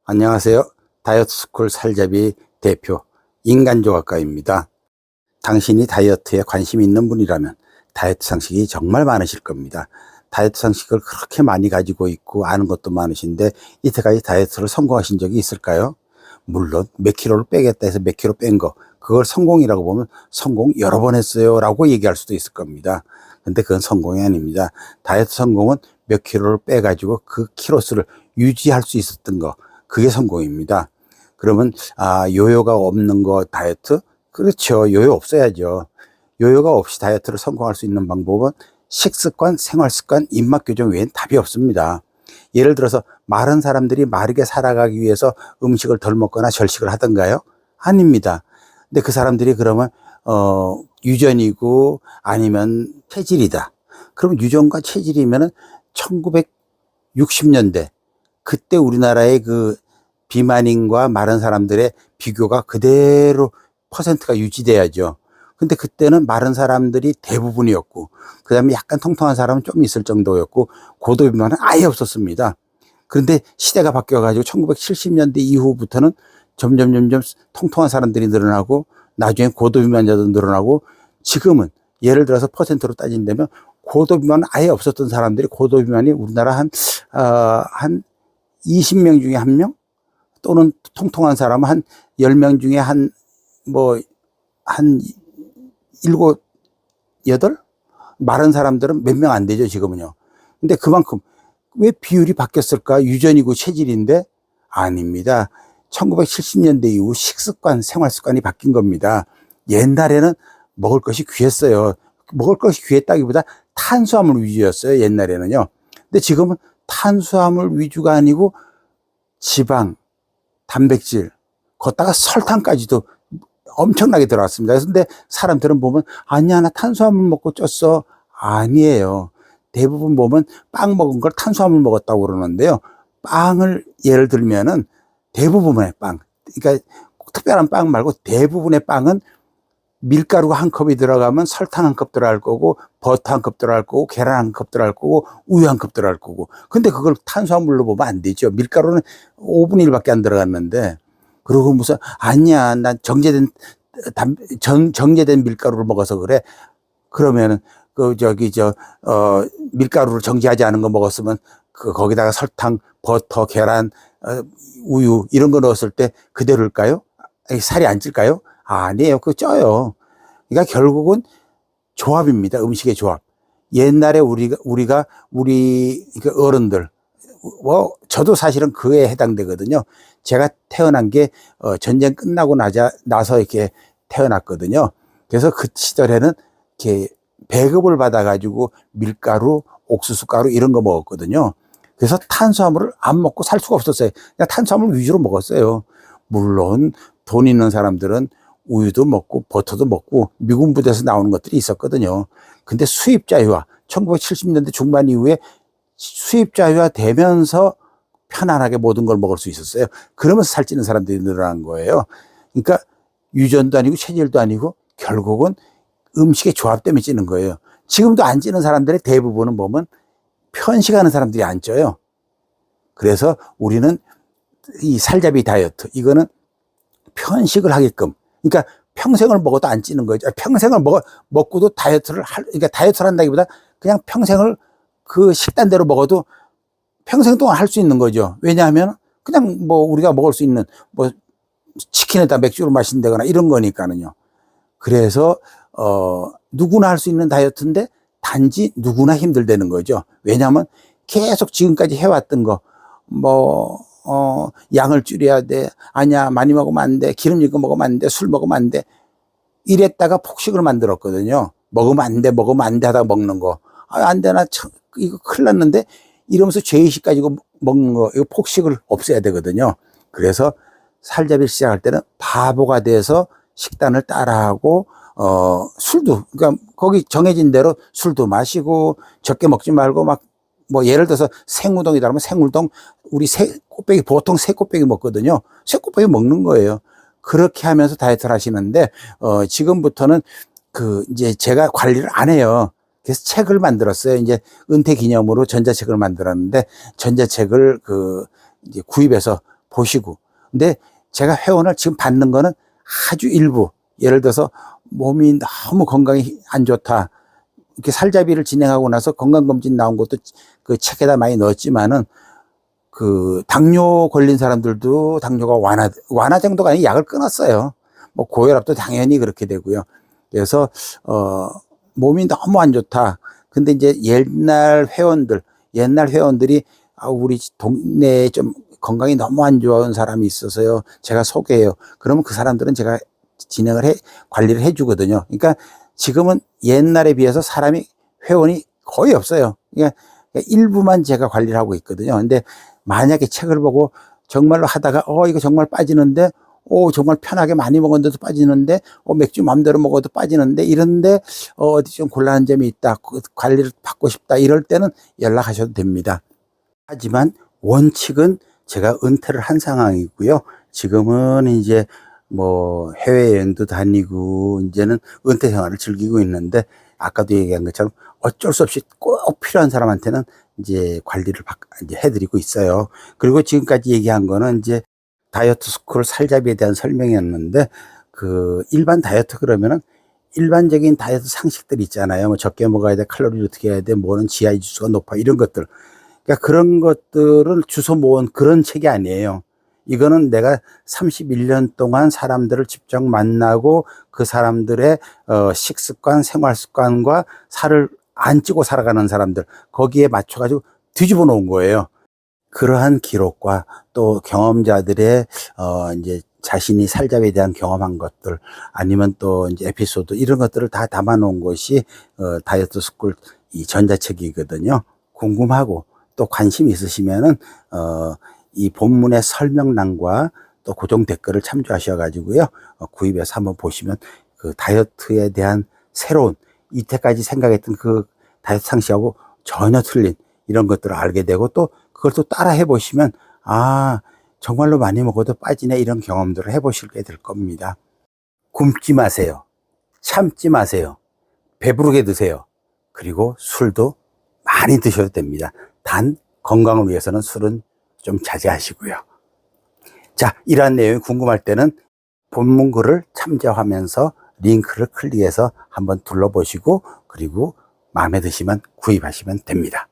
안녕하세요. 다이어트스쿨 살잡이 대표 인간조각가입니다. 당신이 다이어트에 관심이 있는 분이라면 다이어트 상식이 정말 많으실 겁니다. 다이어트 상식을 그렇게 많이 가지고 있고 아는 것도 많으신데 이때까지 다이어트를 성공하신 적이 있을까요? 물론 몇 킬로를 빼겠다 해서 몇 킬로 뺀 거, 그걸 성공이라고 보면 성공 여러 번 했어요 라고 얘기할 수도 있을 겁니다. 근데 그건 성공이 아닙니다. 다이어트 성공은 몇 킬로를 빼가지고 그 킬로수를 유지할 수 있었던 거, 그게 성공입니다. 그러면 요요가 없는 거 다이어트? 그렇죠. 요요 없어야죠. 요요가 없이 다이어트를 성공할 수 있는 방법은 식습관, 생활습관, 입맛교정 외엔 답이 없습니다. 예를 들어서 마른 사람들이 마르게 살아가기 위해서 음식을 덜 먹거나 절식을 하던가요? 아닙니다. 근데 그 사람들이 그러면 유전이고 아니면 체질이다. 그럼 유전과 체질이면은 1960년대 그때 우리나라의 그 비만인과 마른 사람들의 비교가 그대로 퍼센트가 유지돼야죠. 근데 그때는 마른 사람들이 대부분이었고, 그 다음에 약간 통통한 사람은 좀 있을 정도였고, 고도비만은 아예 없었습니다. 그런데 시대가 바뀌어가지고 1970년대 이후부터는 점점 통통한 사람들이 늘어나고, 나중에 고도비만자도 늘어나고, 지금은 예를 들어서 퍼센트로 따진다면 고도비만은 아예 없었던 사람들이 고도비만이 우리나라 한 20명 중에 1명? 또는 통통한 사람은 한 10명 중에 한 7, 8? 마른 사람들은 몇 명 안 되죠, 지금은요. 근데 그만큼 왜 비율이 바뀌었을까? 유전이고 체질인데? 아닙니다. 1970년대 이후 식습관, 생활습관이 바뀐 겁니다. 옛날에는 먹을 것이 귀했어요. 먹을 것이 귀했다기보다 탄수화물 위주였어요, 옛날에는요. 근데 지금은 탄수화물 위주가 아니고 지방, 단백질, 걷다가 설탕까지도 엄청나게 들어왔습니다. 그런데 사람들은 보면 아니야, 나 탄수화물 먹고 쪘어. 아니에요. 대부분 보면 빵 먹은 걸 탄수화물 먹었다고 그러는데요. 빵을 예를 들면은 대부분의 빵, 그러니까 특별한 빵 말고 대부분의 빵은 밀가루가 한 컵이 들어가면 설탕 한 컵 들어갈 거고, 버터 한 컵 들어갈 거고, 계란 한 컵 들어갈 거고, 우유 한 컵 들어갈 거고. 근데 그걸 탄수화물로 보면 안 되죠. 밀가루는 5분의 1밖에 안 들어갔는데. 그리고 무슨, 아니야, 난 정제된 밀가루를 먹어서 그래. 그러면은, 밀가루를 정제하지 않은 거 먹었으면, 거기다가 설탕, 버터, 계란, 우유, 이런 거 넣었을 때 그대로일까요? 살이 안 찔까요? 아니에요. 그거 쪄요. 그러니까 결국은 조합입니다. 음식의 조합. 옛날에 우리 어른들, 저도 사실은 그에 해당되거든요. 제가 태어난 게, 전쟁 끝나고 나서 이렇게 태어났거든요. 그래서 그 시절에는 이렇게 배급을 받아가지고 밀가루, 옥수수가루 이런 거 먹었거든요. 그래서 탄수화물을 안 먹고 살 수가 없었어요. 그냥 탄수화물 위주로 먹었어요. 물론 돈 있는 사람들은 우유도 먹고 버터도 먹고 미군 부대에서 나오는 것들이 있었거든요. 근데 수입자유화, 1970년대 중반 이후에 수입자유화 되면서 편안하게 모든 걸 먹을 수 있었어요. 그러면서 살찌는 사람들이 늘어난 거예요. 그러니까 유전도 아니고 체질도 아니고 결국은 음식의 조합 때문에 찌는 거예요. 지금도 안 찌는 사람들의 대부분은 보면 편식하는 사람들이 안 쪄요. 그래서 우리는 이 살잡이 다이어트, 이거는 편식을 하게끔, 그러니까 평생을 먹어도 안 찌는 거죠. 평생을 먹고도 그러니까 다이어트를 한다기보다 그냥 평생을 그 식단대로 먹어도 평생 동안 할 수 있는 거죠. 왜냐하면 그냥 우리가 먹을 수 있는 치킨에다 맥주를 마신다거나 이런 거니까는요. 그래서 누구나 할 수 있는 다이어트인데 단지 누구나 힘들다는 거죠. 왜냐하면 계속 지금까지 해왔던 거, 양을 줄여야 돼. 아니야, 많이 먹으면 안 돼. 기름진 거 먹으면 안 돼. 술 먹으면 안 돼. 이랬다가 폭식을 만들었거든요. 먹으면 안 돼 하다가 먹는 거. 안 돼, 이거 큰일 났는데 이러면서 죄의식 가지고 먹는 거, 이거 폭식을 없애야 되거든요. 그래서 살잡이를 시작할 때는 바보가 돼서 식단을 따라하고, 술도, 그러니까 거기 정해진 대로 술도 마시고, 적게 먹지 말고 예를 들어서 생우동이다 그러면 생우동, 우리 보통 새 꽃배기 먹거든요. 새 꽃배기 먹는 거예요. 그렇게 하면서 다이어트를 하시는데, 지금부터는 이제 제가 관리를 안 해요. 그래서 책을 만들었어요. 이제 은퇴 기념으로 전자책을 만들었는데, 전자책을 이제 구입해서 보시고. 근데 제가 회원을 지금 받는 거는 아주 일부, 예를 들어서 몸이 너무 건강이 안 좋다, 이렇게 살자비를 진행하고 나서 건강검진 나온 것도 그 책에다 많이 넣었지만은, 그 당뇨 걸린 사람들도 당뇨가 완화 정도가 아니라 약을 끊었어요. 뭐 고혈압도 당연히 그렇게 되고요. 그래서 몸이 너무 안 좋다. 근데 이제 옛날 회원들이 우리 동네에 좀 건강이 너무 안 좋은 사람이 있어서요, 제가 소개해요. 그러면 그 사람들은 제가 관리를 해주거든요. 그러니까 지금은 옛날에 비해서 회원이 거의 없어요. 그러니까 일부만 제가 관리를 하고 있거든요. 근데 만약에 책을 보고 정말로 하다가 이거 정말 빠지는데, 정말 편하게 많이 먹었는데도 빠지는데, 맥주 마음대로 먹어도 빠지는데, 이런데 어디 좀 곤란한 점이 있다, 관리를 받고 싶다, 이럴 때는 연락하셔도 됩니다. 하지만 원칙은 제가 은퇴를 한 상황이고요. 지금은 이제 뭐 해외여행도 다니고 이제는 은퇴 생활을 즐기고 있는데, 아까도 얘기한 것처럼 어쩔 수 없이 꼭 필요한 사람한테는 이제 관리를 이제 해드리고 있어요. 그리고 지금까지 얘기한 거는 이제 다이어트 스쿨 살자비에 대한 설명이었는데, 그 일반 다이어트 그러면은 일반적인 다이어트 상식들 있잖아요. 뭐 적게 먹어야 돼, 칼로리를 어떻게 해야 돼, 뭐는 GI 지수가 높아, 이런 것들. 그러니까 그런 것들을 주워 모은 그런 책이 아니에요. 이거는 내가 31년 동안 사람들을 직접 만나고 그 사람들의 식습관, 생활습관과 살을 안 찌고 살아가는 사람들, 거기에 맞춰가지고 뒤집어 놓은 거예요. 그러한 기록과 또 경험자들의 이제 자신이 살자비에 대한 경험한 것들, 아니면 또 이제 에피소드, 이런 것들을 다 담아 놓은 것이 다이어트 스쿨 이 전자책이거든요. 궁금하고 또 관심 있으시면은 이 본문의 설명란과 또 고정 댓글을 참조하셔가지고요, 구입해서 한번 보시면 그 다이어트에 대한 새로운, 이때까지 생각했던 그 다이어트 상식하고 전혀 틀린 이런 것들을 알게 되고, 또 그걸 또 따라 해보시면 정말로 많이 먹어도 빠지네, 이런 경험들을 해보시게 될 겁니다. 굶지 마세요. 참지 마세요. 배부르게 드세요. 그리고 술도 많이 드셔도 됩니다. 단 건강을 위해서는 술은 좀 자제하시고요. 자, 이러한 내용이 궁금할 때는 본문 글을 참조하면서 링크를 클릭해서 한번 둘러보시고, 그리고 마음에 드시면 구입하시면 됩니다.